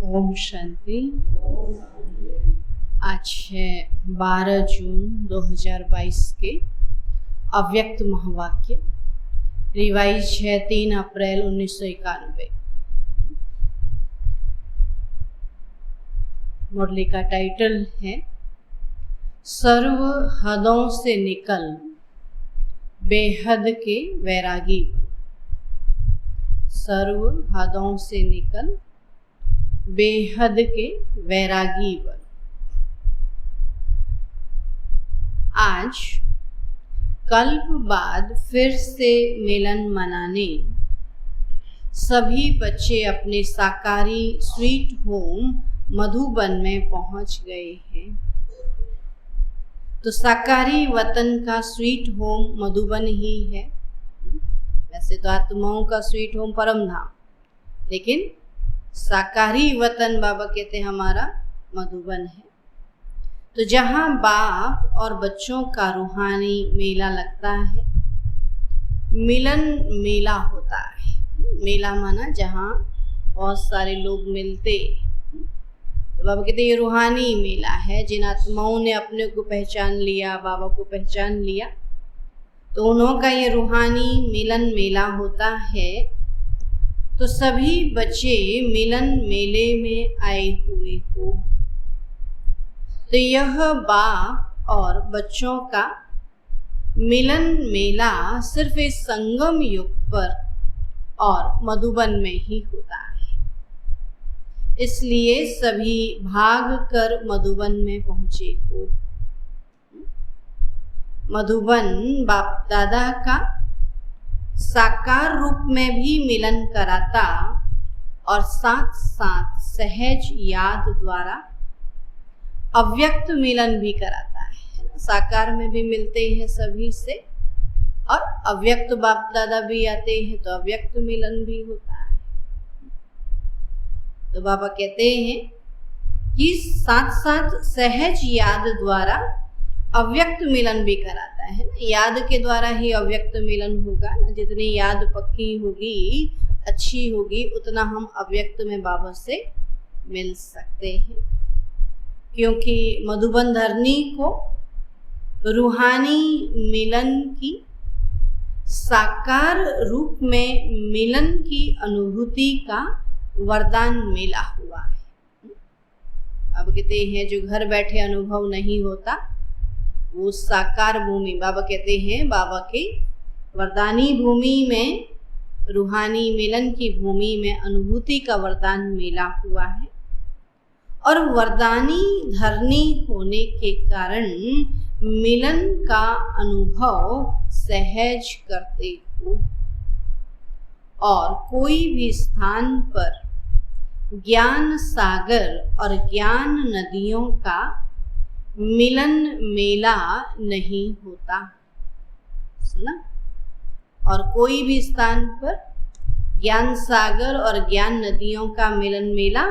ओम शांति। आज है 12 जून 2022 के अव्यक्त महावाक्य। रिवाइज है 3 अप्रैल 1991। मुरली का टाइटल है सर्व हदों से निकल बेहद के वैरागी बन। सर्व हदों से निकल बेहद के वैरागी बन। आज कल्प बाद फिर से मिलन मनाने सभी बच्चे अपने साकारी स्वीट होम मधुबन में पहुंच गए हैं। तो साकारी वतन का स्वीट होम मधुबन ही है। वैसे तो आत्माओं का स्वीट होम परम धाम, लेकिन साकारी वतन बाबा कहते हैं हमारा मधुबन है। तो जहाँ बाप और बच्चों का रूहानी मेला लगता है, मिलन मेला होता है। मेला माना जहाँ बहुत सारे लोग मिलते। तो बाबा कहते ये रूहानी मेला है। जिन आत्माओं ने अपने को पहचान लिया, बाबा को पहचान लिया, तो उन्हों का ये रूहानी मिलन मेला होता है। तो सभी बच्चे मिलन मेले में आए हुए हो। तो यह बाप और बच्चों का मिलन मेला सिर्फ इस संगम युग पर और मधुबन में ही होता है। इसलिए सभी भाग कर मधुबन में पहुंचे हो। मधुबन बाप दादा का साकार रूप में भी मिलन कराता और साथ साथ सहज याद द्वारा अव्यक्त मिलन भी कराता है। साकार में भी मिलते हैं सभी से, और अव्यक्त बाप दादा भी आते हैं तो अव्यक्त मिलन भी होता है। तो बाबा कहते हैं कि साथ साथ सहज याद द्वारा अव्यक्त मिलन भी कराता है ना। याद के द्वारा ही अव्यक्त मिलन होगा ना। जितनी याद पक्की होगी, अच्छी होगी, उतना हम अव्यक्त में बाबा से मिल सकते हैं। क्योंकि मधुबन धरनी को रूहानी मिलन की साकार रूप में मिलन की अनुभूति का वरदान मिला हुआ है। अब कहते हैं जो घर बैठे अनुभव नहीं होता वो साकार भूमि, बाबा कहते हैं बाबा के वरदानी भूमि में, रूहानी मिलन की भूमि में अनुभूति का वरदान मिला हुआ है। और वरदानी धरनी होने के कारण मिलन का अनुभव सहज करते हो। और कोई भी स्थान पर ज्ञान सागर और ज्ञान नदियों का मिलन मेला नहीं होता। सुना? और कोई भी स्थान पर ज्ञान सागर और ज्ञान नदियों का मिलन मेला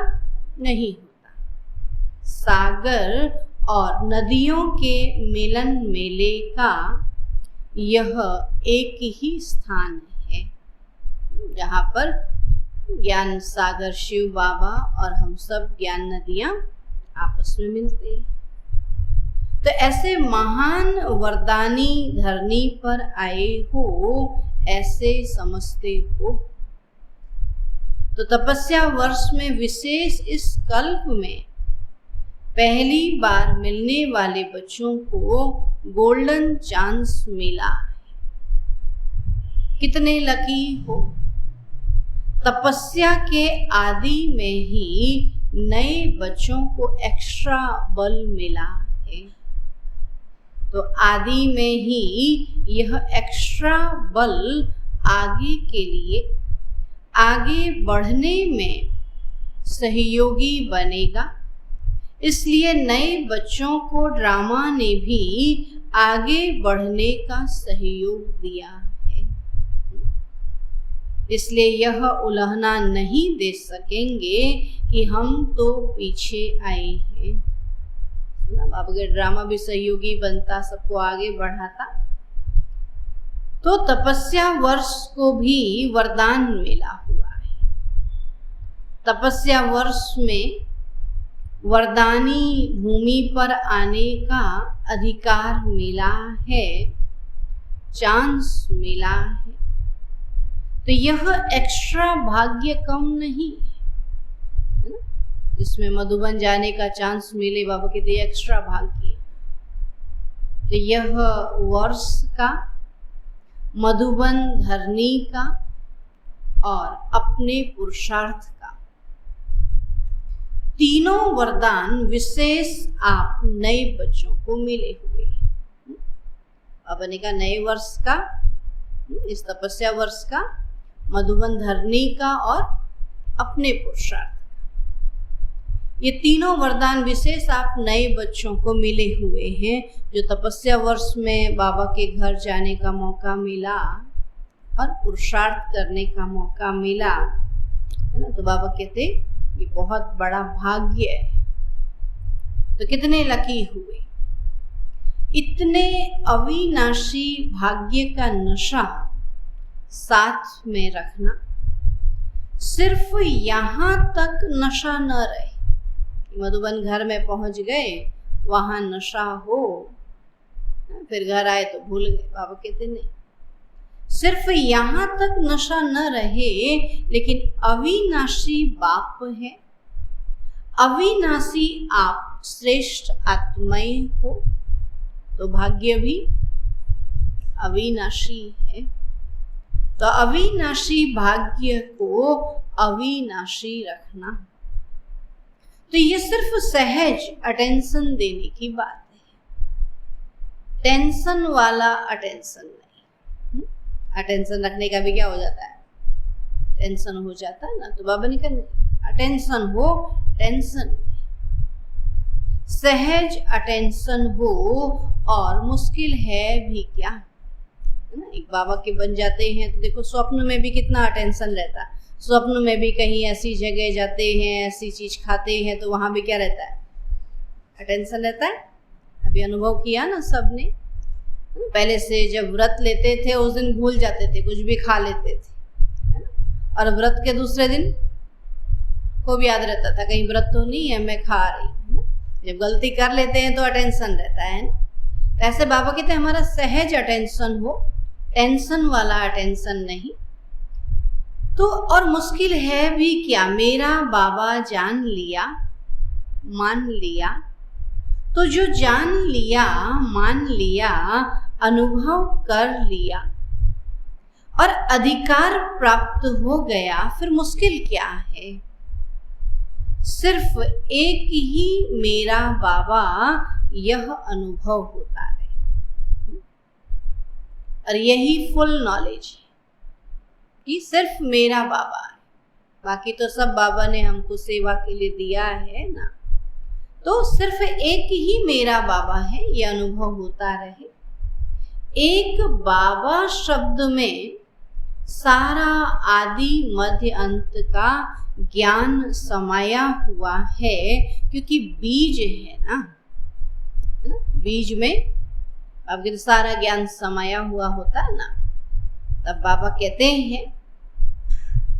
नहीं होता। सागर और नदियों के मिलन मेले का यह एक ही स्थान है जहाँ पर ज्ञान सागर शिव बाबा और हम सब ज्ञान नदियाँ आपस में मिलते हैं। तो ऐसे महान वरदानी धरनी पर आए हो, ऐसे समझते हो। तो तपस्या वर्ष में विशेष इस कल्प में पहली बार मिलने वाले बच्चों को गोल्डन चांस मिला है। कितने लकी हो। तपस्या के आदि में ही नए बच्चों को एक्स्ट्रा बल मिला है। तो आदि में ही यह एक्स्ट्रा बल आगे के लिए, आगे बढ़ने में सहयोगी बनेगा। इसलिए नए बच्चों को ड्रामा ने भी आगे बढ़ने का सहयोग दिया है। इसलिए यह उलहना नहीं दे सकेंगे कि हम तो पीछे आए हैं। बाबा का ड्रामा भी सहयोगी बनता, सबको आगे बढ़ाता। तो तपस्या वर्ष को भी वरदान मिला हुआ है। तपस्या वर्ष में वरदानी भूमि पर आने का अधिकार मिला है, चांस मिला है, तो यह एक्स्ट्रा भाग्य कम नहीं है ना। जिसमें मधुबन जाने का चांस मिले, बाबा कहते एक्स्ट्रा भाग्य। तो यह वर्ष का, मधुबन धरनी का और अपने पुरुषार्थ का, तीनों वरदान विशेष आप नए बच्चों को मिले हुए हैं। बाबा ने कहा नए वर्ष का, इस तपस्या वर्ष का, मधुबन धरनी का और अपने पुरुषार्थ का, ये तीनों वरदान विशेष आप नए बच्चों को मिले हुए हैं, जो तपस्या वर्ष में बाबा के घर जाने का मौका मिला और पुरुषार्थ करने का मौका मिला, है ना। तो बाबा कहते ये बहुत बड़ा भाग्य है। तो कितने लकी हुए। इतने अविनाशी भाग्य का नशा साथ में रखना, सिर्फ यहाँ तक नशा न रहे, मधुबन घर में पहुंच गए, वहां नशा हो, फिर घर आए तो भूल गए। बाबा कहते नहीं, सिर्फ यहाँ तक नशा न रहे, लेकिन अविनाशी बाप है, अविनाशी आप श्रेष्ठ आत्माएं हो, तो भाग्य भी अविनाशी है। तो अविनाशी भाग्य को अविनाशी रखना, तो ये सिर्फ सहज अटेंशन देने की बात है, टेंशन वाला अटेंशन नहीं। अटेंशन रखने का भी क्या हो जाता है, टेंशन हो जाता है ना। तो बाबा ने कहा अटेंशन हो, टेंशन नहीं, सहज अटेंशन हो, और मुश्किल है भी क्या, है ना। एक बाबा के बन जाते हैं तो देखो स्वप्न में भी कितना अटेंशन रहता है, स्वप्न में भी कहीं ऐसी जगह जाते हैं, ऐसी चीज खाते हैं, तो वहां भी क्या रहता है, अटेंशन रहता है। अभी अनुभव किया ना सबने, पहले से जब व्रत लेते थे उस दिन भूल जाते थे, कुछ भी खा लेते थे, है ना। और व्रत के दूसरे दिन को भी याद रहता था कहीं व्रत तो नहीं है, मैं खा रही हूँ। जब गलती कर लेते हैं तो अटेंशन रहता है ना। तो ऐसे बाबा कहते हैं हमारा सहज अटेंशन हो, टेंशन वाला अटेंशन नहीं। तो और मुश्किल है भी क्या, मेरा बाबा जान लिया, मान लिया, तो जो जान लिया, मान लिया, अनुभव कर लिया और अधिकार प्राप्त हो गया, फिर मुश्किल क्या है। सिर्फ एक ही मेरा बाबा, यह अनुभव होता है, और यही फुल नॉलेज है कि सिर्फ मेरा बाबा है, बाकी तो सब बाबा ने हमको सेवा के लिए दिया है ना। तो सिर्फ एक ही मेरा बाबा है, ये अनुभव होता रहे। एक बाबा शब्द में सारा आदि मध्य अंत का ज्ञान समाया हुआ है, क्योंकि बीज है ना, बीज में अब सारा ज्ञान समाया हुआ होता है ना। तब बाबा कहते हैं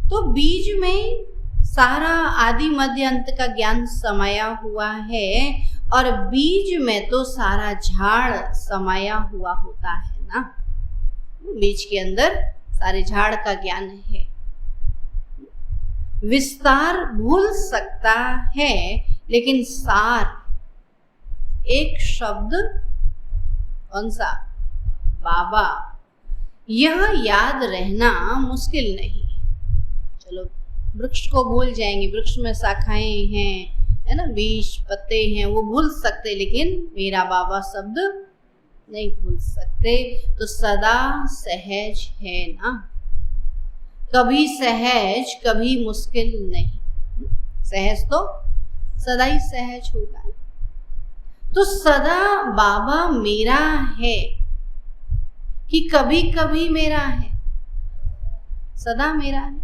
तो बीज में सारा आदि मध्य अंत का ज्ञान समाया हुआ है, और बीज में तो सारा झाड़ समाया हुआ होता है ना। बीज के अंदर सारे झाड़ का ज्ञान है। विस्तार भूल सकता है, लेकिन सार, एक शब्द कौन सा, बाबा, यह याद रहना मुश्किल नहीं। चलो वृक्ष को भूल जाएंगे, वृक्ष में शाखाएं हैं, है ना, बीज पत्ते हैं, वो भूल सकते, लेकिन मेरा बाबा शब्द नहीं भूल सकते। तो सदा सहज है ना, कभी सहज कभी मुश्किल नहीं। सहज तो सदा ही सहज होगा। तो सदा बाबा मेरा है कि कभी कभी मेरा है, सदा मेरा है।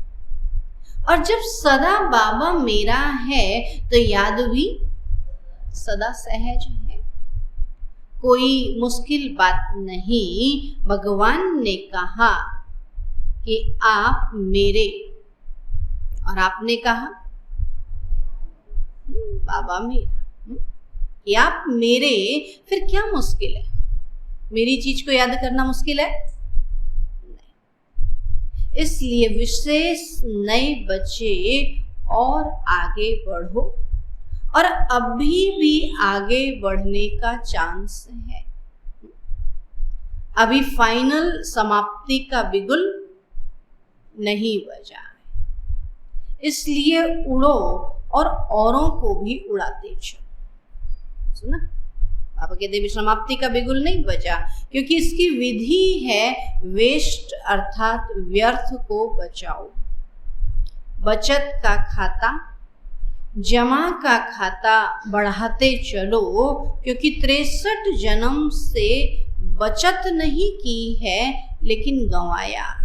और जब सदा बाबा मेरा है तो याद भी सदा सहज है, कोई मुश्किल बात नहीं। भगवान ने कहा कि आप मेरे, और आपने कहा बाबा मेरा। कि आप मेरे, फिर क्या मुश्किल है? मेरी चीज को याद करना मुश्किल है? नहीं। इसलिए विशेष नए बच्चे और आगे बढ़ो, और अभी भी आगे बढ़ने का चांस है। अभी फाइनल समाप्ति का बिगुल नहीं बजा है, इसलिए उड़ो और औरों को भी उड़ाते चलो। सुना? बाबा कहते भी समाप्ति का बिगुल नहीं बजा, क्योंकि इसकी विधि है वेस्ट अर्थात व्यर्थ को बचाओ। बचत का खाता, जमा का खाता बढ़ाते चलो, क्योंकि 63 जन्म से बचत नहीं की है लेकिन गंवाया है।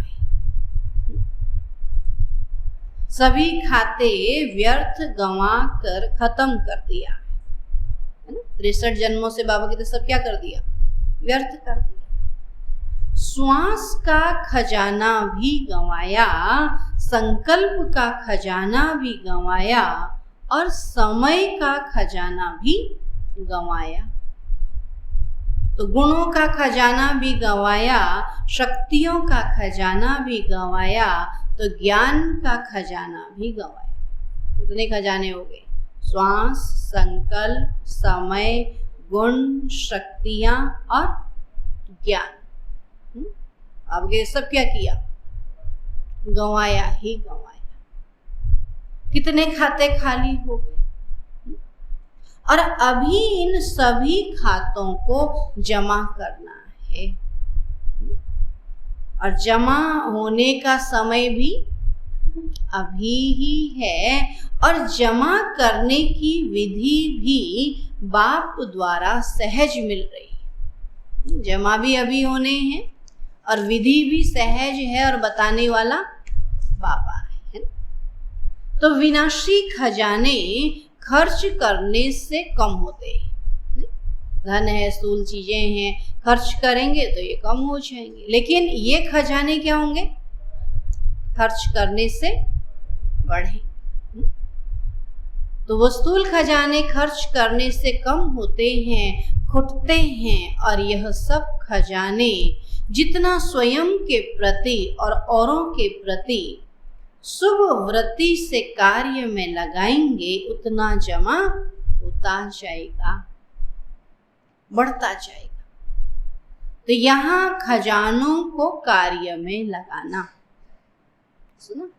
सभी खाते व्यर्थ गंवा कर खत्म कर दिया है ना। 63 जन्मों से बाबा कहते सब क्या कर दिया? व्यर्थ कर दिया। श्वास का खजाना भी गंवाया, संकल्प का खजाना भी गंवाया, और समय का खजाना भी गंवाया। तो गुणों का खजाना भी गंवाया, शक्तियों का खजाना भी गंवाया, तो ज्ञान का खजाना भी गंवाया। कितने खजाने हो गए? श्वास, संकल्प, समय, गुण, शक्तियां और ज्ञान। अब ये सब क्या किया? गंवाया ही गंवाया। कितने खाते खाली हो गए, और अभी इन सभी खातों को जमा करना है, और जमा होने का समय भी अभी ही है, और जमा करने की विधि भी बाप द्वारा सहज मिल रही है। जमा भी अभी होने हैं और विधि भी सहज है, और बताने वाला बाबा है। तो विनाशी खजाने खर्च करने से कम होते हैं। धन है, स्थूल चीजें हैं, खर्च करेंगे तो ये कम हो जाएंगे, लेकिन ये खजाने क्या होंगे? खर्च करने से बढ़ेंगे। तो वो स्थूल खजाने खर्च करने से कम होते हैं, खुटते हैं, और यह सब खजाने जितना स्वयं के प्रति और औरों के प्रति शुभ वृत्ति से कार्य में लगाएंगे, उतना जमा होता जाएगा, बढ़ता जाएगा। तो यहाँ खजानों को कार्य में लगाना। सुना?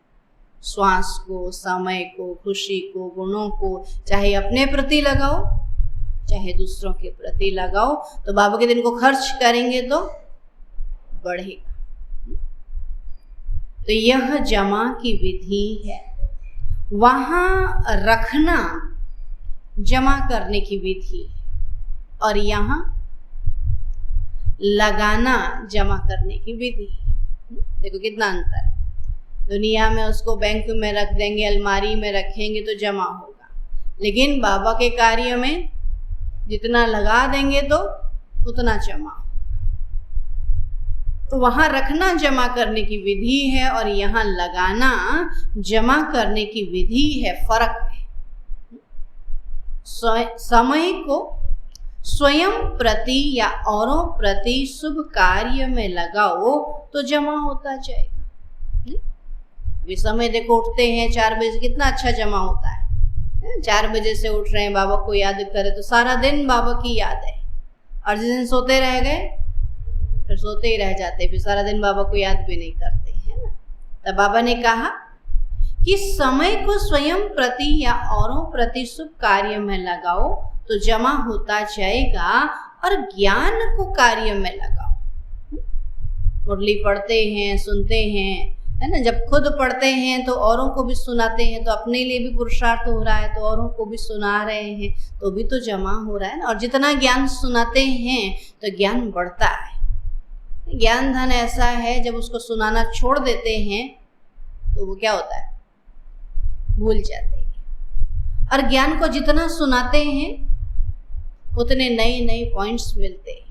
श्वास को, समय को, खुशी को, गुणों को, चाहे अपने प्रति लगाओ चाहे दूसरों के प्रति लगाओ, तो बाबा के दिन को खर्च करेंगे तो बढ़ेगा। तो यह जमा की विधि है। वहां रखना जमा करने की विधि, और यहाँ लगाना जमा करने की विधि। देखो कितना अंतर है। दुनिया में उसको बैंक में रख देंगे, अलमारी में रखेंगे तो जमा होगा, लेकिन बाबा के कार्य में जितना लगा देंगे तो उतना जमा होगा। तो वहां रखना जमा करने की विधि है, और यहाँ लगाना जमा करने की विधि है। फर्क है। समय को स्वयं प्रति या औरों प्रति शुभ कार्य में लगाओ तो जमा होता जाएगा। अभी समय देखो, उठते हैं 4 बजे, कितना अच्छा जमा होता है। 4 बजे से उठ रहे हैं, बाबा को याद करे तो सारा दिन बाबा की याद है, और जिस दिन सोते रह गए फिर सोते ही रह जाते, फिर सारा दिन बाबा को याद भी नहीं करते, है ना। तब बाबा ने कहा कि समय को स्वयं प्रति या औरों प्रति शुभ कार्य में लगाओ तो जमा होता जाएगा, और ज्ञान को कार्य में लगाओ। मुरली पढ़ते हैं, सुनते हैं, है ना। जब खुद पढ़ते हैं तो औरों को भी सुनाते हैं, तो अपने लिए भी पुरुषार्थ हो रहा है, तो औरों को भी सुना रहे हैं, तो भी तो जमा हो रहा है ना। और जितना ज्ञान सुनाते हैं तो ज्ञान बढ़ता है। ज्ञान धन ऐसा है, जब उसको सुनाना छोड़ देते हैं तो वो क्या होता है? भूल जाते हैं। और ज्ञान को जितना सुनाते हैं उतने नए नए पॉइंट्स मिलते हैं।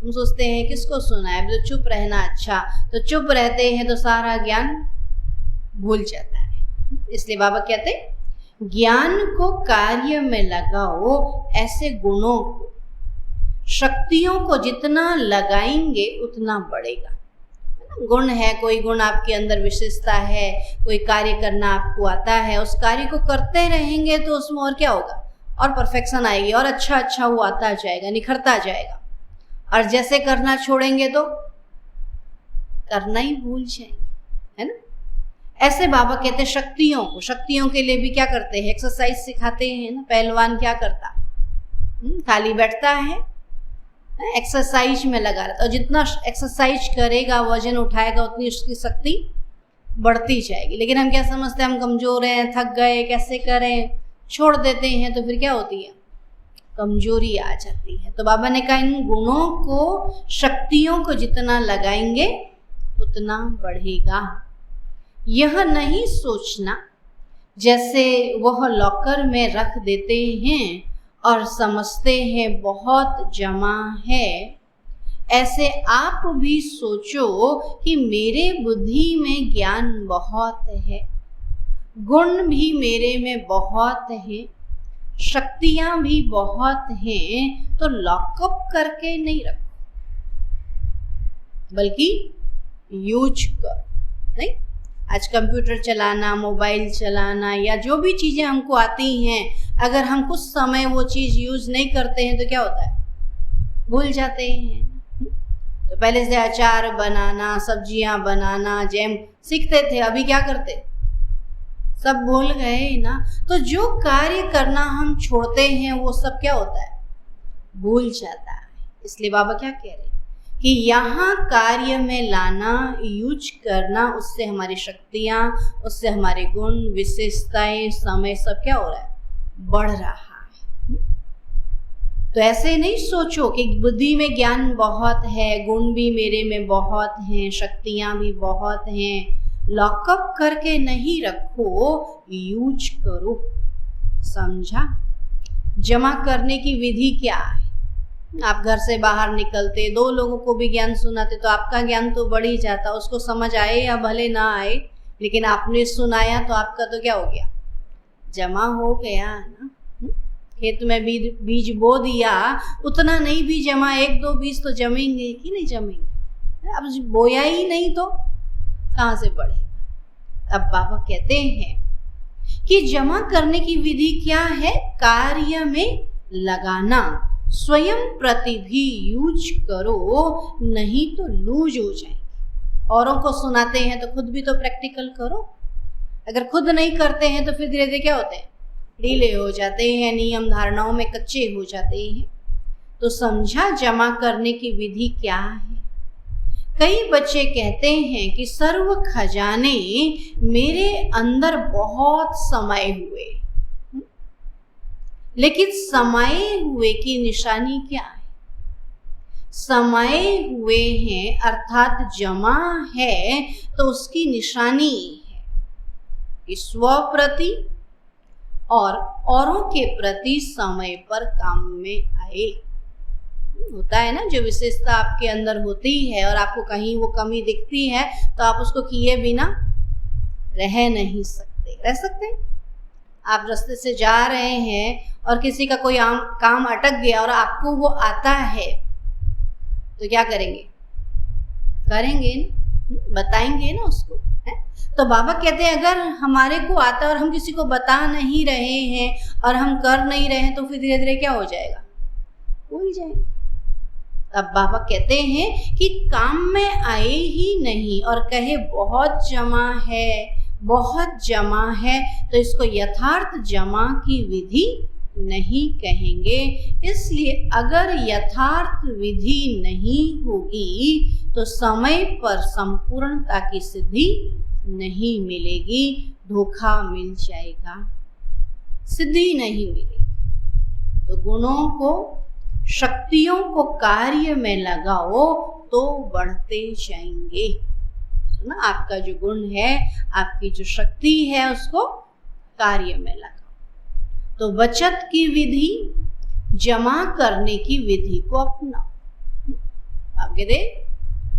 हम सोचते हैं किसको सुना है, तो चुप रहना अच्छा, तो चुप रहते हैं तो सारा ज्ञान भूल जाता है। इसलिए बाबा कहते ज्ञान को कार्य में लगाओ, ऐसे गुणों को, शक्तियों को जितना लगाएंगे उतना बढ़ेगा। गुण है, कोई गुण आपके अंदर विशेषता है, कोई कार्य करना आपको आता है, उस कार्य को करते रहेंगे तो उसमें और क्या होगा, और परफेक्शन आएगी, और अच्छा वो आता जाएगा, निखरता जाएगा। और जैसे करना छोड़ेंगे तो करना ही भूल जाएंगे, है ना। ऐसे बाबा कहते हैं शक्तियों के लिए भी क्या करते हैं, एक्सरसाइज सिखाते हैं ना। पहलवान क्या करता, खाली बैठता है, एक्सरसाइज में लगा रहता, और जितना एक्सरसाइज करेगा, वजन उठाएगा, उतनी उसकी शक्ति बढ़ती जाएगी। लेकिन हम क्या समझते हैं, हम कमजोर हैं, थक गए, कैसे करें, छोड़ देते हैं, तो फिर क्या होती है, कमजोरी आ जाती है। तो बाबा ने कहा इन गुणों को, शक्तियों को जितना लगाएंगे उतना बढ़ेगा। यह नहीं सोचना जैसे वह लॉकर में रख देते हैं और समझते हैं बहुत जमा है, ऐसे आप भी सोचो कि मेरे बुद्धि में ज्ञान बहुत है, गुण भी मेरे में बहुत है, शक्तियां भी बहुत हैं, तो लॉकअप करके नहीं रखो, बल्कि यूज करो। नहीं, आज कंप्यूटर चलाना, मोबाइल चलाना, या जो भी चीज़ें हमको आती हैं, अगर हम कुछ समय वो चीज़ यूज़ नहीं करते हैं तो क्या होता है, भूल जाते हैं। तो पहले से अचार बनाना, सब्जियां बनाना, जैम सीखते थे, अभी क्या करते, सब भूल गए ना। तो जो कार्य करना हम छोड़ते हैं वो सब क्या होता है, भूल जाता है। इसलिए बाबा क्या कह रहे हैं कि यहाँ कार्य में लाना, यूज करना, उससे हमारी शक्तियाँ, उससे हमारे गुण, विशेषताएं, समय सब क्या हो रहा है, बढ़ रहा है। तो ऐसे नहीं सोचो कि बुद्धि में ज्ञान बहुत है, गुण भी मेरे में बहुत हैं, शक्तियाँ भी बहुत हैं, लॉकअप करके नहीं रखो, यूज करो। समझा। जमा करने की विधि क्या है, आप घर से बाहर निकलते, दो लोगों को भी ज्ञान सुनाते तो आपका ज्ञान तो बढ़ ही जाता, उसको समझ आए या भले ना आए, लेकिन आपने सुनाया तो आपका तो क्या हो गया, जमा हो गया ना। खेत में बीज बो दिया, उतना नहीं भी जमा, 1-2 बीज तो जमेंगे कि नहीं जमेंगे, अब बोया ही नहीं तो कहाँ से बढ़ेगा। अब बाबा कहते हैं कि जमा करने की विधि क्या है, कार्य में लगाना, स्वयं प्रति भी यूज करो, नहीं तो लूज हो जाएंगे। औरों को सुनाते हैं तो खुद भी तो प्रैक्टिकल करो, अगर खुद नहीं करते हैं तो फिर धीरे धीरे क्या होते हैं, ढीले हो जाते हैं, नियम धारणाओं में कच्चे हो जाते हैं। तो समझा जमा करने की विधि क्या है। कई बच्चे कहते हैं कि सर्व खजाने मेरे अंदर बहुत समाये हुए, लेकिन समाये हुए की निशानी क्या है, समाये हुए हैं अर्थात जमा है, तो उसकी निशानी है कि स्व प्रति और औरों के प्रति समय पर काम में आए। होता है ना, जो विशेषता आपके अंदर होती है और आपको कहीं वो कमी दिखती है तो आप उसको किए बिना रह नहीं सकते। रह सकते हैं? आप रास्ते से जा रहे हैं और किसी का कोई काम अटक गया और आपको वो आता है तो क्या करेंगे, करेंगे ना, बताएंगे ना उसको, है? तो बाबा कहते हैं अगर हमारे को आता है और हम किसी को बता नहीं रहे हैं और हम कर नहीं रहे हैं तो फिर धीरे धीरे क्या हो जाएगा, भूल जाएंगे। अब बाबा कहते हैं कि काम में आए ही नहीं और कहे बहुत जमा है, बहुत जमा है, तो इसको यथार्थ जमा की विधि नहीं कहेंगे। इसलिए अगर यथार्थ विधि नहीं होगी तो समय पर संपूर्णता की सिद्धि नहीं मिलेगी, धोखा मिल जाएगा, सिद्धि नहीं मिलेगी। तो गुणों को, शक्तियों को कार्य में लगाओ तो बढ़ते जाएंगे। ना, आपका जो गुण है, आपकी जो शक्ति है, उसको कार्य में लगाओ। तो बचत की विधि, जमा करने की विधि को अपनाओ। आप कहते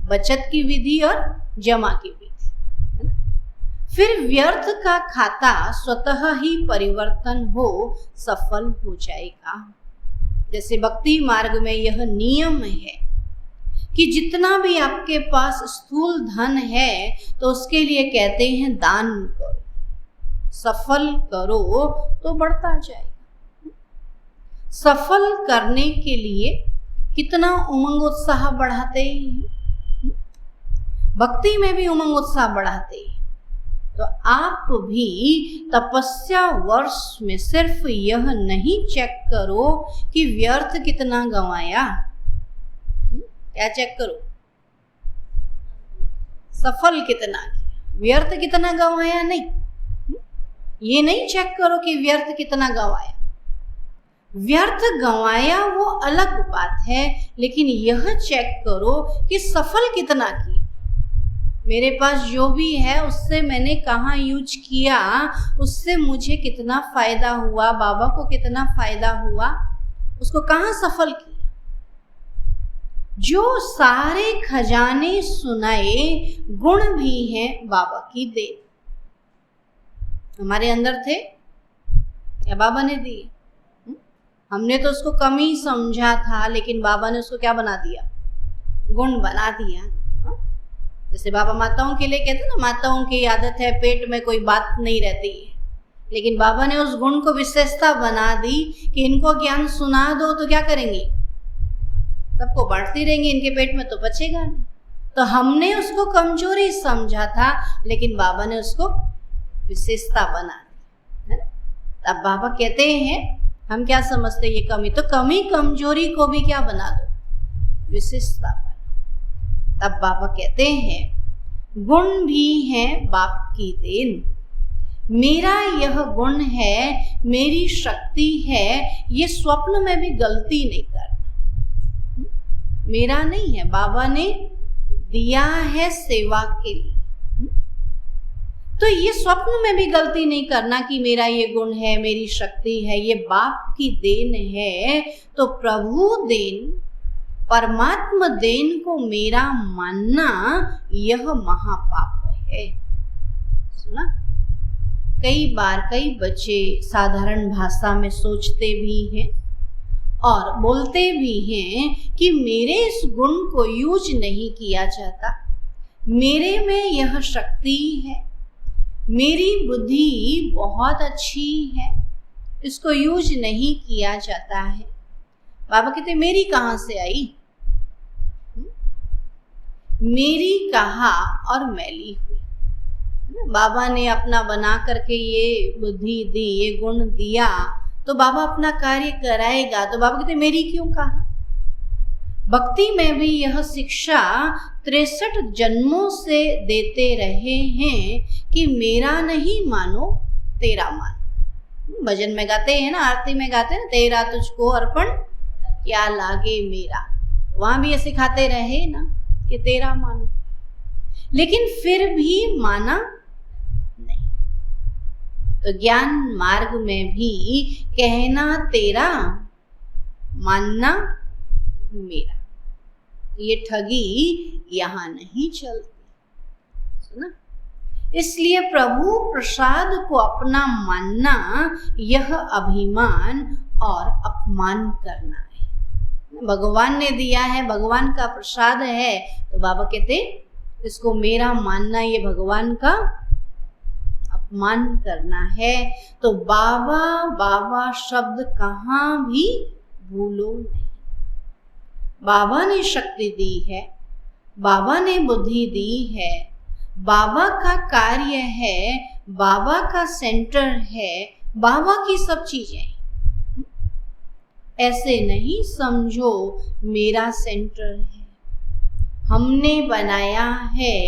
बचत की विधि और जमा की विधि, है ना? फिर व्यर्थ का खाता स्वतः ही परिवर्तन हो सफल हो जाएगा। जैसे भक्ति मार्ग में यह नियम है कि जितना भी आपके पास स्थूल धन है तो उसके लिए कहते हैं दान करो, सफल करो तो बढ़ता जाएगा। सफल करने के लिए कितना उमंग उत्साह बढ़ाते हैं, भक्ति में भी उमंग उत्साह बढ़ाते हैं। तो आप भी तपस्या वर्ष में सिर्फ यह नहीं चेक करो कि व्यर्थ कितना गंवाया, क्या चेक करो, सफल कितना किया, व्यर्थ कितना गंवाया नहीं। ये नहीं चेक करो कि व्यर्थ कितना गंवाया, व्यर्थ गंवाया वो अलग बात है, लेकिन यह चेक करो कि सफल कितना किया। मेरे पास जो भी है उससे मैंने कहाँ यूज किया, उससे मुझे कितना फायदा हुआ, बाबा को कितना फायदा हुआ, उसको कहाँ सफल किया। जो सारे खजाने सुनाए गुण भी हैं बाबा की देन, हमारे अंदर थे या बाबा ने दिए। हमने तो उसको कम ही समझा था, लेकिन बाबा ने उसको क्या बना दिया, गुण बना दिया। जैसे बाबा माताओं के लिए कहते हैं ना, माताओं की आदत है पेट में कोई बात नहीं रहती है, लेकिन बाबा ने उस गुण को विशेषता बना दी कि इनको ज्ञान सुना दो तो क्या करेंगे, सबको बांटती रहेंगे, इनके पेट में तो बचेगा नहीं। तो हमने उसको कमजोरी समझा था, लेकिन बाबा ने उसको विशेषता बना दी। अब बाबा कहते हैं हम क्या समझते ये कमी, तो कमी कमजोरी को भी क्या बना दो, विशेषता बना। तब बाबा कहते हैं गुण भी हैं बाप की देन, मेरा यह गुण है, मेरी शक्ति है, ये स्वप्न में भी गलती नहीं करना। मेरा नहीं है, बाबा ने दिया है सेवा के लिए। तो ये स्वप्न में भी गलती नहीं करना कि मेरा ये गुण है, मेरी शक्ति है, ये बाप की देन है। तो प्रभु देन, परमात्मा देन को मेरा मानना यह महापाप है। सुना, कई बार कई बच्चे साधारण भाषा में सोचते भी हैं और बोलते भी हैं कि मेरे इस गुण को यूज नहीं किया जाता, मेरे में यह शक्ति है, मेरी बुद्धि बहुत अच्छी है, इसको यूज नहीं किया जाता है। बाबा कहते मेरी कहाँ से आई, मेरी कहा और मैली हुई। बाबा ने अपना बना करके ये बुद्धि दी, ये गुण दिया, तो बाबा अपना कार्य कराएगा। तो बाबा कहते मेरी क्यों कहा। भक्ति में भी यह शिक्षा 63 जन्मों से देते रहे हैं कि मेरा नहीं मानो, तेरा मानो। भजन में गाते हैं ना, आरती में गाते हैं ना, तेरा तुझको अर्पण क्या लागे मेरा। वहां भी ये सिखाते रहे ना कि तेरा मानो, लेकिन फिर भी माना नहीं। तो ज्ञान मार्ग में भी कहना तेरा, मानना मेरा, ये ठगी यहां नहीं चलती। सुना, इसलिए प्रभु प्रसाद को अपना मानना यह अभिमान और अपमान करना है। भगवान ने दिया है, भगवान का प्रसाद है, तो बाबा कहते इसको मेरा मानना ये भगवान का अपमान करना है। तो बाबा बाबा शब्द कहाँ भी भूलो नहीं। बाबा ने शक्ति दी है, बाबा ने बुद्धि दी है, बाबा का कार्य है, बाबा का सेंटर है, बाबा की सब चीजें। ऐसे नहीं समझो मेरा सेंटर है, हमने बनाया है,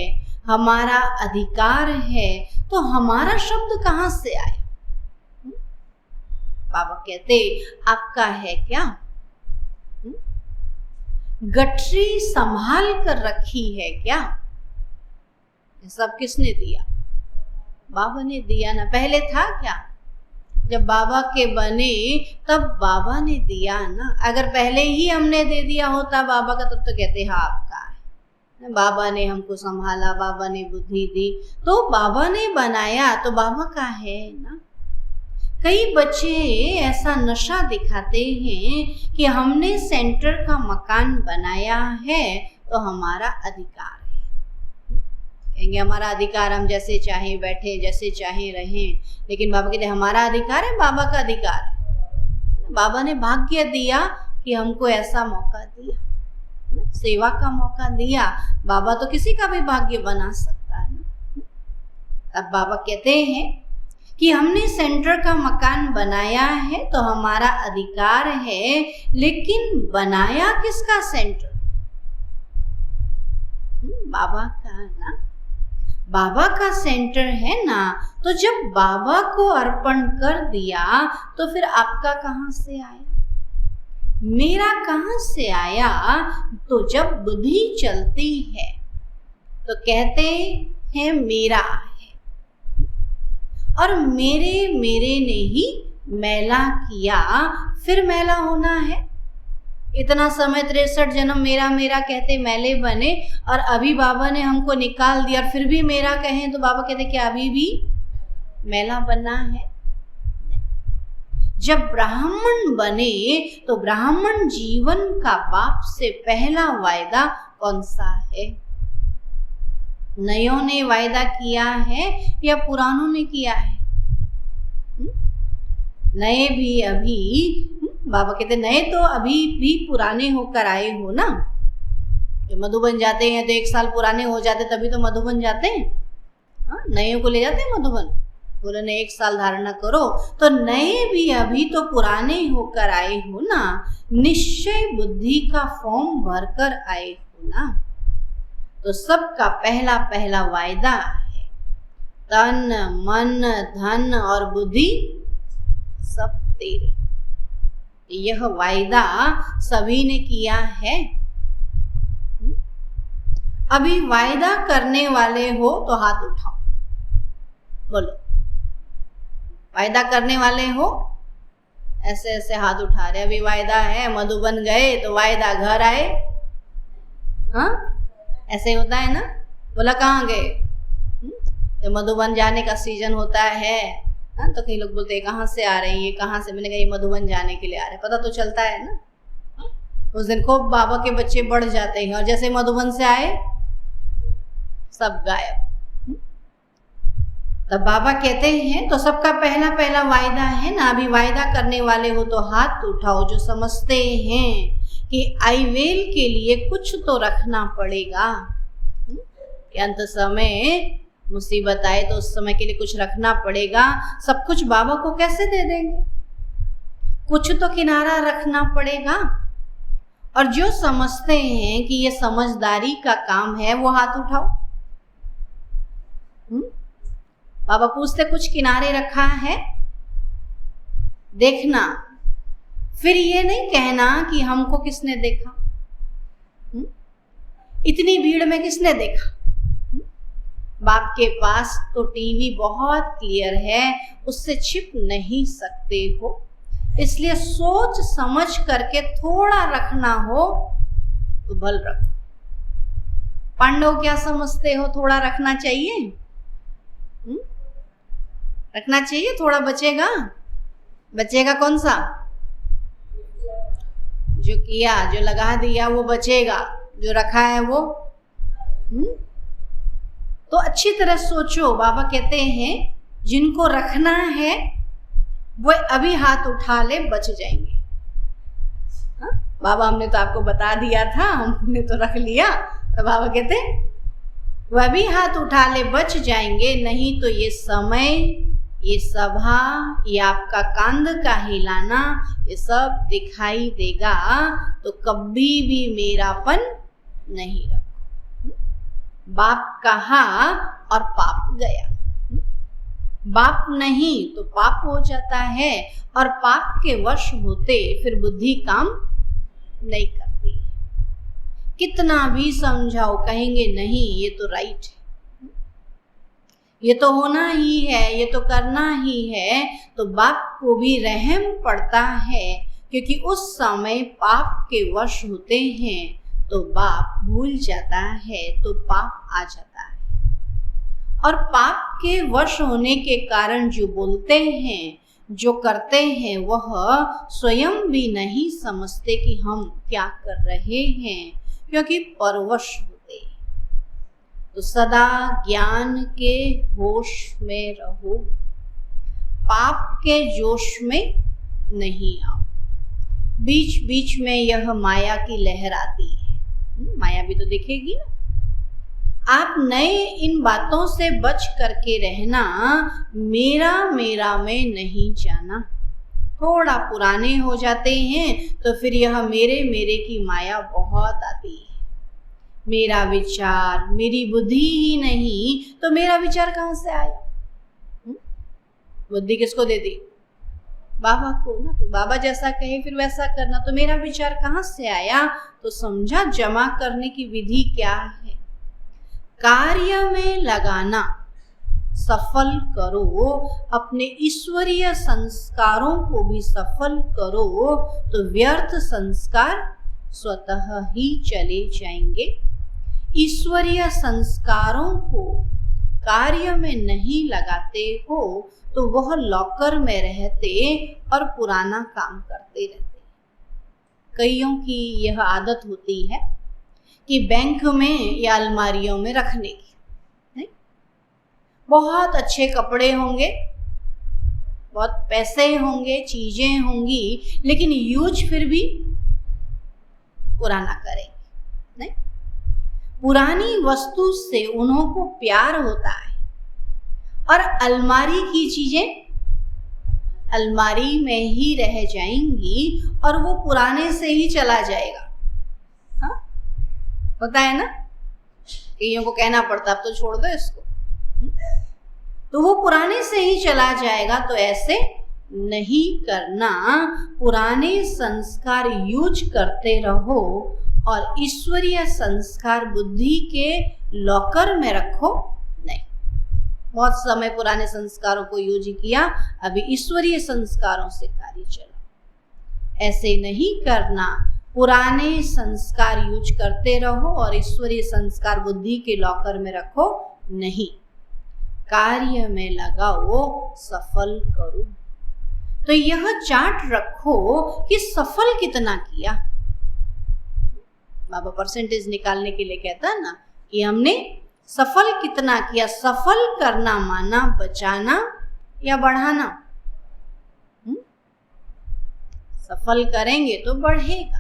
हमारा अधिकार है, तो हमारा शब्द कहाँ से आया। बाबा कहते आपका है क्या, गठरी संभाल कर रखी है क्या। सब किसने दिया, बाबा ने दिया ना। पहले था क्या, जब बाबा के बने तब बाबा ने दिया ना। अगर पहले ही हमने दे दिया होता बाबा का, तब तो कहते हाँ आपका है बाबा ने हमको संभाला, बाबा ने बुद्धि दी, तो बाबा ने बनाया तो बाबा का है ना। कई बच्चे ऐसा नशा दिखाते हैं कि हमने सेंटर का मकान बनाया है तो हमारा अधिकार है। कहेंगे हमारा अधिकार, हम जैसे चाहे बैठे, जैसे चाहे रहें, लेकिन बाबा कहते हमारा अधिकार है, बाबा का अधिकार है। बाबा ने भाग्य दिया कि हमको ऐसा मौका दिया, सेवा का मौका दिया। बाबा तो किसी का भी भाग्य बना सकता है ना। अब बाबा कहते हैं कि हमने सेंटर का मकान बनाया है तो हमारा अधिकार है, लेकिन बनाया किसका सेंटर? बाबा का ना। बाबा का सेंटर है ना, तो जब बाबा को अर्पण कर दिया तो फिर आपका कहाँ से आया, मेरा कहाँ से आया? तो जब बुद्धि चलती है तो कहते हैं मेरा है, और मेरे ने ही मैला किया, फिर मैला होना है। इतना समय 63 जन्म मेरा मेरा कहते मैले बने, और अभी बाबा ने हमको निकाल दिया, फिर भी मेरा कहें तो बाबा कहते कि अभी भी मैला बनना है। जब ब्राह्मण बने तो ब्राह्मण जीवन का बाप से पहला वायदा कौन सा है? नयों ने वायदा किया है या पुरानों ने किया है? नए भी अभी, बाबा कहते नए तो अभी भी पुराने होकर आए हो ना। जो मधुबन जाते हैं तो 1 साल पुराने हो जाते, तभी तो मधुबन जाते हैं। नए को ले जाते हैं मधुबन, बोले ने 1 साल धारणा करो, तो नए भी अभी तो पुराने होकर आए हो ना। निश्चय बुद्धि का फॉर्म भरकर आए हो ना। तो सबका पहला पहला वायदा है, तन मन धन और बुद्धि सब तेरे। यह वायदा सभी ने किया है। अभी वायदा करने वाले हो तो हाथ उठाओ, बोलो वायदा करने वाले हो। ऐसे ऐसे हाथ उठा रहे, अभी वायदा है, मधुबन गए तो वायदा घर आए। हाँ ऐसे होता है ना। बोला कहाँ गए? तो मधुबन जाने का सीजन होता है। तो कई लोग बोलते हैं कहाँ से आ रहे हैं, ये कहाँ से? मैंने कहा ये मधुबन जाने के लिए आ रहे हैं। पता तो चलता है ना। उस दिन खूब बाबा के बच्चे बढ़ जाते हैं, और जैसे मधुबन से आए सब गायब। तब बाबा कहते हैं तो सबका पहला पहला वायदा है ना। अभी वायदा करने वाले हो तो हाथ उठाओ, जो समझते हैं कि आईवेल के लिए कुछ तो रखना पड़ेगा। अंत समय मुसीबत आए तो उस समय के लिए कुछ रखना पड़ेगा। सब कुछ बाबा को कैसे दे देंगे? कुछ तो किनारा रखना पड़ेगा। और जो समझते हैं कि ये समझदारी का काम है वो हाथ उठाओ। बाबा पूछते कुछ किनारे रखा है? देखना, फिर ये नहीं कहना कि हमको किसने देखा, इतनी भीड़ में किसने देखा। बाप के पास तो टीवी बहुत क्लियर है, उससे छिप नहीं सकते हो। इसलिए सोच समझ करके थोड़ा रखना हो तो भल रखो। पांडव क्या समझते हो? थोड़ा रखना चाहिए, रखना चाहिए, थोड़ा बचेगा। बचेगा कौन सा? जो किया, जो लगा दिया वो बचेगा, जो रखा है वो। तो अच्छी तरह सोचो। बाबा कहते हैं जिनको रखना है वो अभी हाथ उठा ले, बच जाएंगे। बाबा हमने तो आपको बता दिया था, हमने तो रख लिया। तो बाबा कहते वह भी हाथ उठा ले, बच जाएंगे। नहीं तो ये समय, ये सभा, ये आपका कांध का हिलाना, ये सब दिखाई देगा तो कभी भी मेरापन नहीं रखो। बाप कहा और पाप गया। बाप नहीं तो पाप हो जाता है, और पाप के वश होते फिर बुद्धि काम नहीं करती। कितना भी समझाओ कहेंगे नहीं ये तो राइट है, ये तो होना ही है, ये तो करना ही है। तो बाप को भी रहम पड़ता है, क्योंकि उस समय पाप के वश होते हैं तो बाप भूल जाता है तो पाप आ जाता है। और पाप के वश होने के कारण जो बोलते हैं, जो करते हैं, वह स्वयं भी नहीं समझते कि हम क्या कर रहे हैं, क्योंकि परवश होते हैं। तो सदा ज्ञान के होश में रहो, पाप के जोश में नहीं आओ। बीच बीच में यह माया की लहर आती है, माया भी तो दिखेगी ना। आप नए इन बातों से बच करके रहना, मेरा मेरा में नहीं जाना। थोड़ा पुराने हो जाते हैं तो फिर यह मेरे मेरे की माया बहुत आती है। मेरा विचार, मेरी बुद्धि ही नहीं तो मेरा विचार कहाँ से आया? बुद्धि किसको दे दी? बाबा को ना। तो बाबा जैसा कहे फिर वैसा करना। तो मेरा विचार कहाँ से आया? तो समझा जमा करने की विधि क्या है। कार्य में लगाना, सफल करो, अपने ईश्वरीय संस्कारों को भी सफल करो, तो व्यर्थ संस्कार स्वतः ही चले जाएंगे। ईश्वरीय संस्कारों को कार्य में नहीं लगाते हो तो वह लॉकर में रहते और पुराना काम करते रहते। कईयों की यह आदत होती है कि बैंक में या अलमारियों में रखने की, नहीं? बहुत अच्छे कपड़े होंगे, बहुत पैसे होंगे, चीजें होंगी, लेकिन यूज फिर भी पुराना करेंगे, नहीं? पुरानी वस्तु से उन्हों को प्यार होता है और अलमारी की चीजें अलमारी में ही रह जाएंगी और वो पुराने से ही चला जाएगा। हाँ, होता है ना, कईयों को कहना पड़ता अब तो छोड़ दो इसको, तो वो पुराने से ही चला जाएगा। तो ऐसे नहीं करना, पुराने संस्कार यूज करते रहो और ईश्वरीय संस्कार बुद्धि के लॉकर में रखो नहीं। बहुत समय पुराने संस्कारों को यूज किया, अभी ईश्वरीय संस्कारों से कार्य चला। ऐसे नहीं करना, पुराने संस्कार यूज करते रहो और ईश्वरीय संस्कार बुद्धि के लॉकर में रखो नहीं। कार्य में लगाओ, सफल करो। तो यह चार्ट रखो कि सफल कितना किया। बाबा परसेंटेज निकालने के लिए कहता है ना कि हमने सफल कितना किया। सफल करना माना बचाना या बढ़ाना। सफल करेंगे तो बढ़ेगा।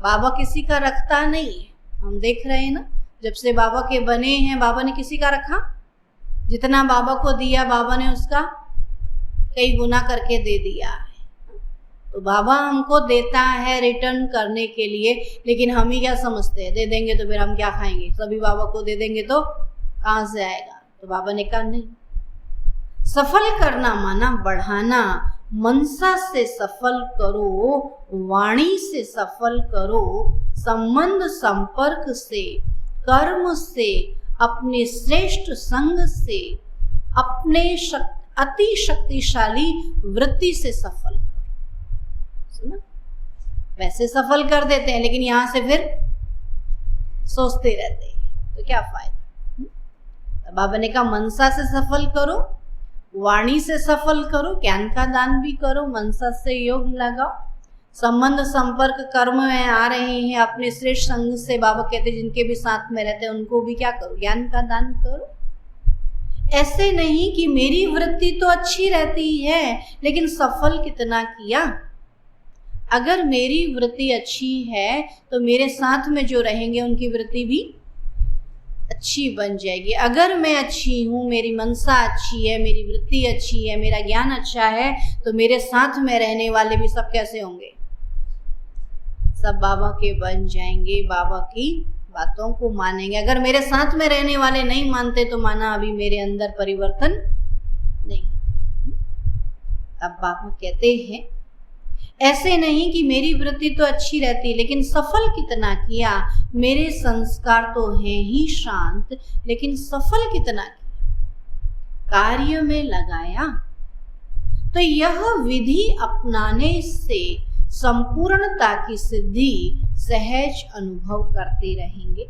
बाबा किसी का रखता नहीं है, हम देख रहे हैं ना। जब से बाबा के बने हैं, बाबा ने किसी का रखा? जितना बाबा को दिया, बाबा ने उसका कई गुना करके दे दिया है। तो बाबा हमको देता है रिटर्न करने के लिए, लेकिन हम ही क्या समझते हैं, दे देंगे तो फिर हम क्या खाएंगे, सभी बाबा को दे देंगे तो कहाँ से आएगा। तो बाबा ने कहा नहीं, सफल करना माना बढ़ाना। मनसा से सफल करो, वाणी से सफल करो, संबंध संपर्क से, कर्म से, अपने श्रेष्ठ संग से, अपने अति शक्तिशाली वृत्ति से सफल करो। सुना? वैसे सफल कर देते हैं, लेकिन यहां से फिर सोचते रहते हैं, तो क्या फायदा। तो बाबा ने कहा मनसा से सफल करो, वाणी से सफल करो, ज्ञान का दान भी करो, मनसा से योग लगाओ, संबंध संपर्क कर्म में आ रहे हैं, अपने श्रेष्ठ संग से, बाबा कहते जिनके भी साथ में रहते हैं उनको भी क्या करो, ज्ञान का दान करो। ऐसे नहीं कि मेरी वृत्ति तो अच्छी रहती है लेकिन सफल कितना किया। अगर मेरी वृत्ति अच्छी है तो मेरे साथ में जो रहेंगे उनकी वृत्ति भी अच्छी बन जाएगी। अगर मैं अच्छी हूँ, मेरी मनसा अच्छी है, मेरी वृत्ति अच्छी है, मेरा ज्ञान अच्छा है, तो मेरे साथ में रहने वाले भी सब कैसे होंगे, सब बाबा के बन जाएंगे, बाबा की बातों को मानेंगे। अगर मेरे साथ में रहने वाले नहीं मानते तो माना अभी मेरे अंदर परिवर्तन नहीं। अब बाबा कहते हैं ऐसे नहीं कि मेरी वृत्ति तो अच्छी रहती लेकिन सफल कितना किया। मेरे संस्कार तो हैं ही शांत, लेकिन सफल कितना किया, कार्य में लगाया। तो यह विधि अपनाने से संपूर्णता की सिद्धि सहज अनुभव करते रहेंगे।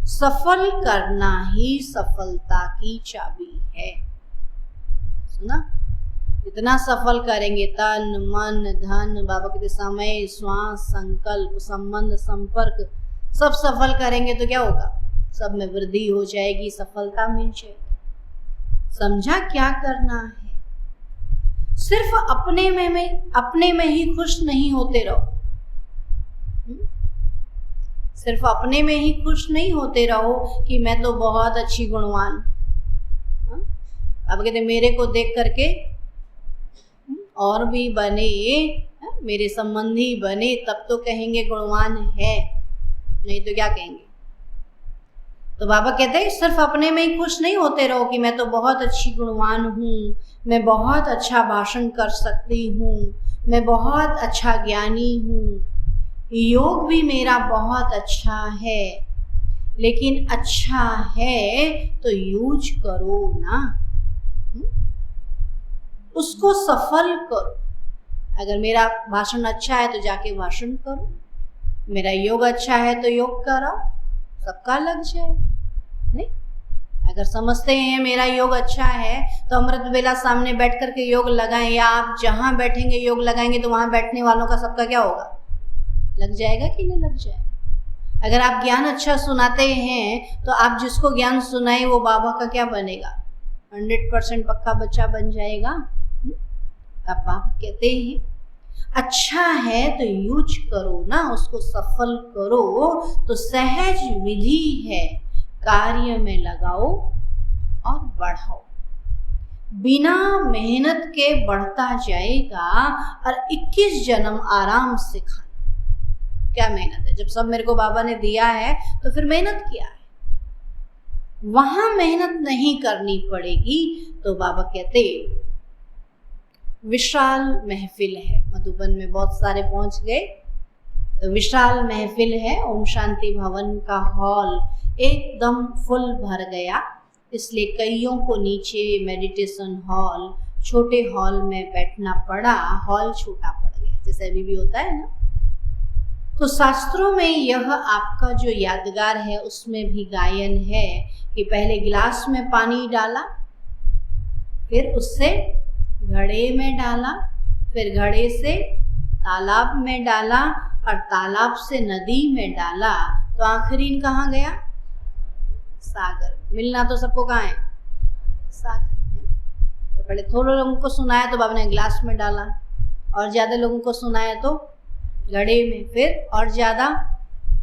सफल करना ही सफलता की चाबी है। सुना? जितना सफल करेंगे, तन मन धन, बाबा कहते समय श्वास संकल्प संबंध संपर्क सब सफल करेंगे तो क्या होगा? सब में वृद्धि हो जाएगी, सफलता मिल जाएगी। समझा क्या करना है? सिर्फ अपने में ही खुश नहीं होते रहो। सिर्फ अपने में ही खुश नहीं होते रहो कि मैं तो बहुत अच्छी गुणवान। अब कहते मेरे को देख करके और भी बने, मेरे संबंधी बने तब तो कहेंगे गुणवान है, नहीं तो क्या कहेंगे? तो बाबा कहते हैं सिर्फ अपने में ही खुश नहीं होते रहो कि मैं तो बहुत अच्छी गुणवान हूँ, मैं बहुत अच्छा भाषण कर सकती हूँ, मैं बहुत अच्छा ज्ञानी हूँ, योग भी मेरा बहुत अच्छा है। लेकिन अच्छा है तो यूज करो ना, उसको सफल करो। अगर मेरा भाषण अच्छा है तो जाके भाषण करो, मेरा योग अच्छा है तो योग करो, सबका लग जाए। नहीं, अगर समझते हैं मेरा योग अच्छा है तो अमृत बेला सामने बैठ करके योग लगाएं, या आप जहां बैठेंगे योग लगाएंगे तो वहां बैठने वालों का सबका क्या होगा? लग जाएगा कि नहीं लग जाएगा? अगर आप ज्ञान अच्छा सुनाते हैं तो आप जिसको ज्ञान सुनाए वो बाबा का क्या बनेगा? 100% पक्का बच्चा बन जाएगा। अब बाबा कहते हैं अच्छा है तो यूज करो ना, उसको सफल करो। तो सहज विधि है, कार्य में लगाओ और बढ़ाओ। बिना मेहनत के बढ़ता जाएगा और 21 जन्म आराम से खाना। क्या मेहनत है? जब सब मेरे को बाबा ने दिया है तो फिर मेहनत किया है, वहां मेहनत नहीं करनी पड़ेगी। तो बाबा कहते विशाल महफिल है, मधुबन में बहुत सारे पहुंच गए तो विशाल महफिल है। ओम शांति भवन का हॉल एकदम फुल भर गया, इसलिए कईयों को नीचे मेडिटेशन हॉल, छोटे हॉल में बैठना पड़ा। हॉल छोटा पड़ गया, जैसे अभी भी होता है ना। तो शास्त्रों में यह आपका जो यादगार है उसमें भी गायन है कि पहले गिलास में पानी डाला, फिर उससे घड़े में डाला, फिर घड़े से तालाब में डाला और तालाब से नदी में डाला, तो आखिरी कहाँ गया? सागर। मिलना तो सबको कहाँ है? सागर है। तो पहले थोड़े लोगों को सुनाया तो बाबा ने गिलास में डाला, और ज़्यादा लोगों को सुनाया तो घड़े में, फिर और ज़्यादा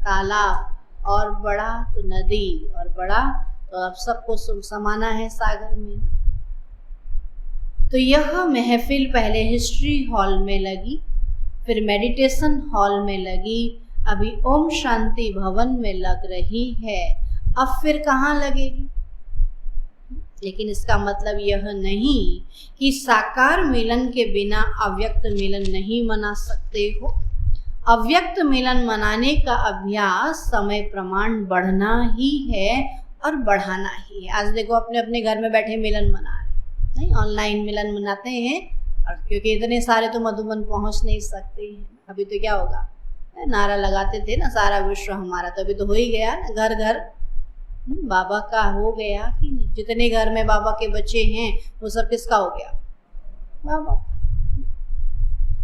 तालाब, और बड़ा तो नदी, और बड़ा तो अब सबको समाना है सागर में। तो यह महफिल पहले हिस्ट्री हॉल में लगी, फिर मेडिटेशन हॉल में लगी, अभी ओम शांति भवन में लग रही है, अब फिर कहाँ लगेगी? लेकिन इसका मतलब यह नहीं कि साकार मिलन के बिना अव्यक्त मिलन नहीं मना सकते हो। अव्यक्त मिलन मनाने का अभ्यास समय प्रमाण बढ़ना ही है और बढ़ाना ही है। आज देखो अपने अपने घर में बैठे मिलन मना रहे, नहीं ऑनलाइन मिलन मनाते हैं, और क्योंकि इतने सारे तो मधुबन पहुंच नहीं सकते हैं। अभी तो क्या होगा, नारा लगाते थे ना सारा विश्व हमारा, तो अभी तो हो ही गया ना, घर घर बाबा का हो गया कि नहीं? जितने घर में बाबा के बच्चे हैं वो सब किसका हो गया? बाबा का।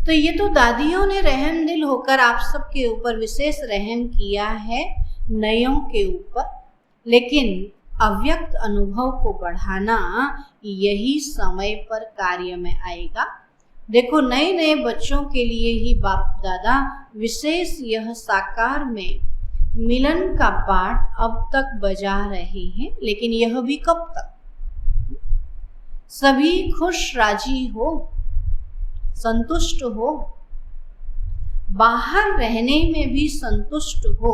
तो ये तो दादियों ने रहम दिल होकर आप सबके ऊपर विशेष रहम किया है, नयों के ऊपर, लेकिन अव्यक्त अनुभव को बढ़ाना यही समय पर कार्य में आएगा। देखो नए नए बच्चों के लिए ही बाप दादा विशेष यह साकार में मिलन का पाठ अब तक बजा रहे हैं, लेकिन यह भी कब तक? सभी खुश राजी हो, संतुष्ट हो, बाहर रहने में भी संतुष्ट हो,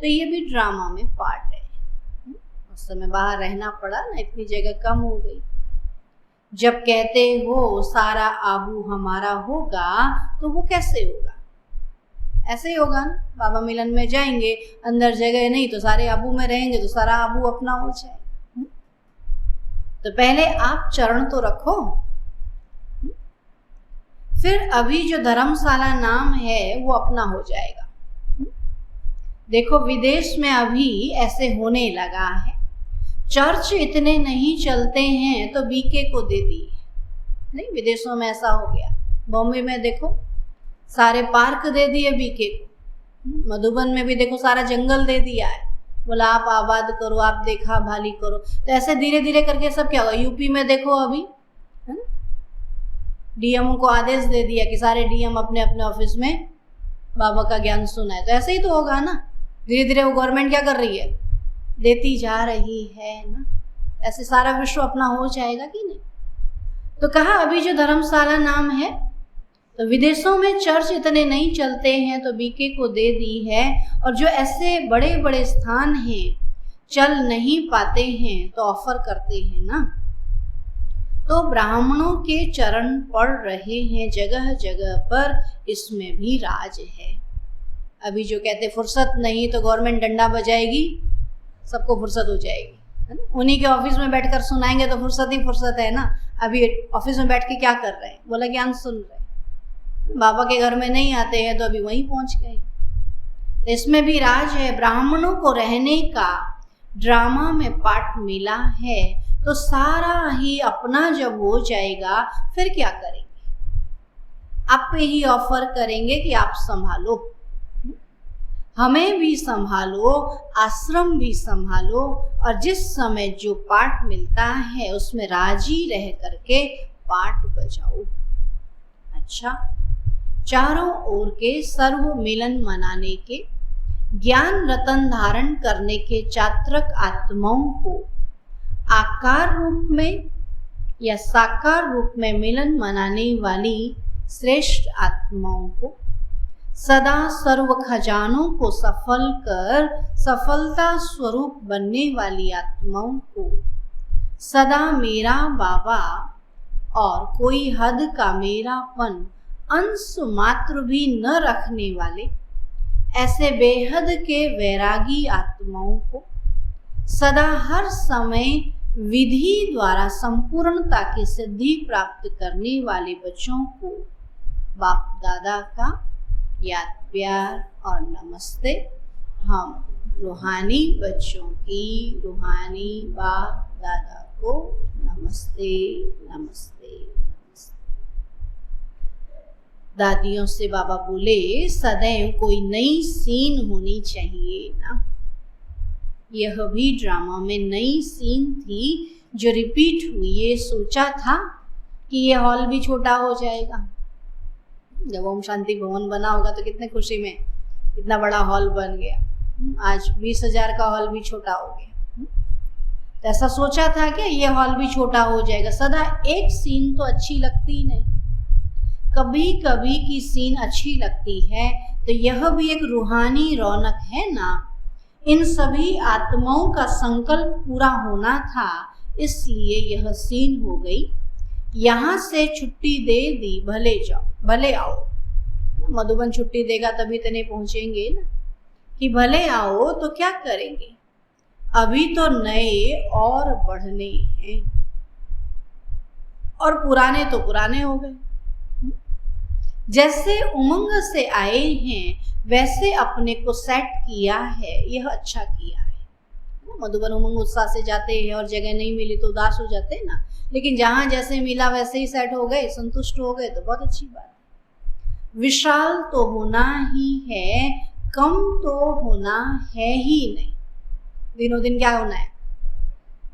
तो ये भी ड्रामा में पार्ट है। उस समय बाहर रहना पड़ा ना, इतनी जगह कम हो गई। जब कहते हो सारा आबू हमारा होगा, तो वो कैसे होगा? ऐसे ही होगा ना, बाबा मिलन में जाएंगे, अंदर जगह नहीं तो सारे आबू में रहेंगे, तो सारा आबू अपना हो जाए। तो पहले आप चरण तो रखो, फिर अभी जो धर्मशाला नाम है वो अपना हो जाएगा। देखो विदेश में अभी ऐसे होने लगा है, चर्च इतने नहीं चलते हैं तो बीके को दे दिए। नहीं, विदेशों में ऐसा हो गया। बॉम्बे में देखो सारे पार्क दे दिए बीके को, मधुबन में भी देखो सारा जंगल दे दिया है, बोला आप आबाद करो, आप देखा भाली करो। तो ऐसे धीरे धीरे करके सब क्या होगा। यूपी में देखो अभी, है ना, डीएम को आदेश दे दिया कि सारे डीएम अपने अपने ऑफिस में बाबा का ज्ञान सुनाए। तो ऐसे ही तो होगा ना, धीरे धीरे वो गवर्नमेंट क्या कर रही है, देती जा रही है ना। ऐसे सारा विश्व अपना हो जाएगा कि नहीं। तो कहा अभी जो धर्मशाला नाम है, तो विदेशों में चर्च इतने नहीं चलते हैं तो बीके को दे दी है। और जो ऐसे बड़े बड़े स्थान हैं चल नहीं पाते हैं तो ऑफर करते हैं ना। तो ब्राह्मणों के चरण पड़ रहे हैं जगह जगह पर, इसमें भी राज है। अभी जो कहते फुर्सत नहीं तो गवर्नमेंट डंडा बजाएगी, सबको फुर्सत हो जाएगी, है ना। उन्हीं के ऑफिस में बैठकर सुनाएंगे तो फुर्सत ही फुर्सत है ना। अभी ऑफिस में बैठ के क्या कर रहे हैं, बोला ज्ञान सुन रहे हैं। बाबा के घर में नहीं आते हैं तो अभी वहीं पहुंच गए। तो इसमें भी राज है। ब्राह्मणों को रहने का ड्रामा में पार्ट मिला है, तो सारा ही अपना जब हो जाएगा फिर क्या करेंगे, आप पे ही ऑफर करेंगे कि आप संभालो, हमें भी संभालो, आश्रम भी संभालो, और जिस समय जो पार्ट मिलता है उसमें राजी रह करके पार्ट बजाओ। अच्छा, चारों ओर के सर्व मिलन मनाने के, ज्ञान रतन धारण करने के चात्रक आत्माओं को आकार रूप में या साकार रूप में मिलन मनाने वाली श्रेष्ठ आत्माओं को, सदा सर्व खजानों को सफल कर सफलता स्वरूप बनने वाली आत्माओं को, सदा मेरा बाबा और कोई हद का मेरापन अंश मात्र भी न रखने वाले ऐसे बेहद के वैरागी आत्माओं को, सदा हर समय विधि द्वारा संपूर्णता की सिद्धि प्राप्त करने वाले बच्चों को बाप दादा का याद प्यार और नमस्ते। हम रूहानी बच्चों की रूहानी बाप दादा को नमस्ते नमस्ते। दादियों से बाबा बोले सदैव कोई नई सीन होनी चाहिए ना। यह भी ड्रामा में नई सीन थी जो रिपीट हुई। ये सोचा था कि ये हॉल भी छोटा हो जाएगा, जब ओम शांति भवन बना होगा तो कितने खुशी में इतना बड़ा हॉल बन गया। आज 20,000 का हॉल भी छोटा हो गया। तो ऐसा सोचा था कि ये हॉल भी छोटा हो जाएगा। सदा एक सीन तो अच्छी लगती नहीं, कभी कभी की सीन अच्छी लगती है। तो यह भी एक रूहानी रौनक है ना। इन सभी आत्माओं का संकल्प पूरा होना था, इसलिए यह सीन हो गई। यहाँ से छुट्टी दे दी, भले जाओ भले आओ। मधुबन छुट्टी देगा तभी तो नहीं पहुंचेंगे ना, कि भले आओ तो क्या करेंगे, अभी तो नए और बढ़ने हैं, और पुराने तो पुराने हो गए। जैसे उमंग से आए हैं वैसे अपने को सेट किया है, यह अच्छा किया है। मधुबन उमंग उत्साह से जाते हैं और जगह नहीं मिली तो उदास हो जाते हैं ना, लेकिन जहां जैसे मिला वैसे ही सेट हो गए, संतुष्ट हो गए तो बहुत अच्छी बात है। विशाल तो होना ही है, कम तो होना है ही नहीं। दिनों दिन क्या होना है,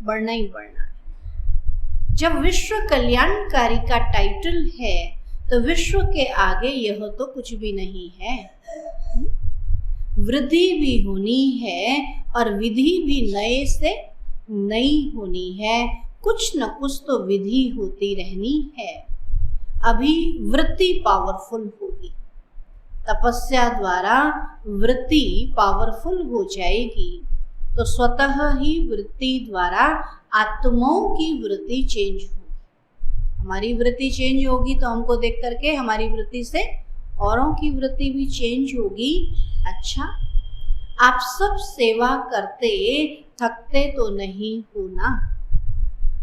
बढ़ना ही बढ़ना है। जब विश्व कल्याणकारी का टाइटल है तो विश्व के आगे यह तो कुछ भी नहीं है। वृद्धि भी होनी है और विधि भी नए से नई होनी है। कुछ न कुछ तो विधि होती रहनी है। अभी वृत्ति पावरफुल होगी, तपस्या द्वारा वृत्ति पावरफुल हो जाएगी, तो स्वतः ही वृत्ति द्वारा आत्माओं की वृत्ति चेंज होगी। हमारी वृत्ति चेंज होगी तो हमको देख करके हमारी वृत्ति से औरों की वृत्ति भी चेंज होगी। अच्छा, आप सब सेवा करते थकते तो नहीं हो ना,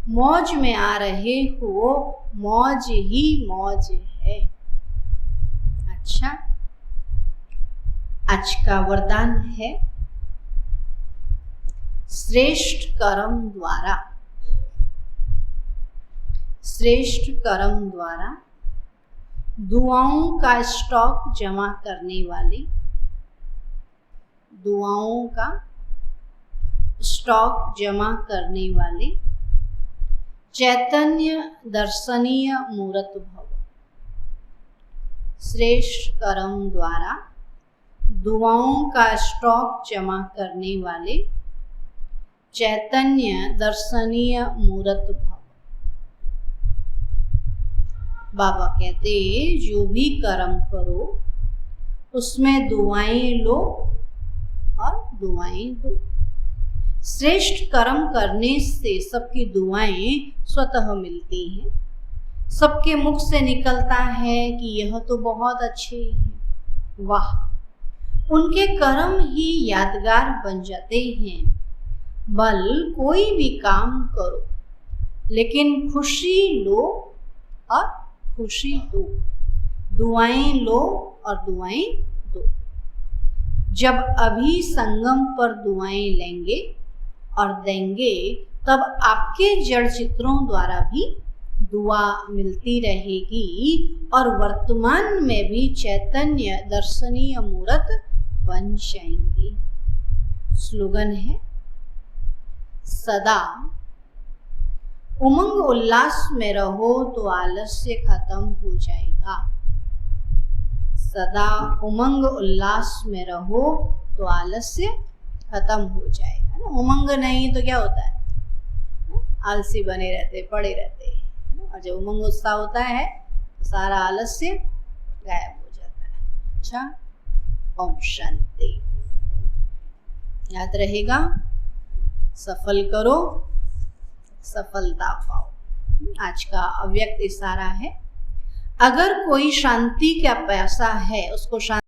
मौज में आ रहे हो, मौज ही मौज है। अच्छा, आज का वरदान है श्रेष्ठ कर्म द्वारा, श्रेष्ठ कर्म द्वारा दुआओं का स्टॉक जमा करने वाले, दुआओं का स्टॉक जमा करने वाले चैतन्य दर्शनीय मूर्त भव। श्रेष्ठ कर्म द्वारा दुआओं का स्टॉक जमा करने वाले चैतन्य दर्शनीय मूर्त भव। बाबा कहते जो भी कर्म करो उसमें दुआएं लो और दुआएं दो। श्रेष्ठ कर्म करने से सबकी दुआएं स्वतः मिलती हैं। सबके मुख से निकलता है कि यह तो बहुत अच्छे हैं, वाह। उनके कर्म ही यादगार बन जाते हैं। बल कोई भी काम करो लेकिन खुशी लो और खुशी दो, दुआएं लो और दुआएं दो। जब अभी संगम पर दुआएं लेंगे और देंगे तब आपके जड़ चित्रों द्वारा भी दुआ मिलती रहेगी और वर्तमान में भी चैतन्य दर्शनीय मूर्त बन जाएंगे। स्लोगन है सदा उमंग उल्लास में रहो तो आलस्य खत्म हो जाएगा। सदा उमंग उल्लास में रहो तो आलस्य खत्म हो जाएगा। उमंग नहीं तो क्या होता है, आलसी बने रहते, पड़े रहते हैं। और जब उमंग उत्साह होता है तो सारा आलस्य गायब हो जाता है। अच्छा, ओम शांति। याद रहेगा, सफल करो सफलता पाओ। आज का अव्यक्त इशारा है, अगर कोई शांति का प्यासा है उसको शांति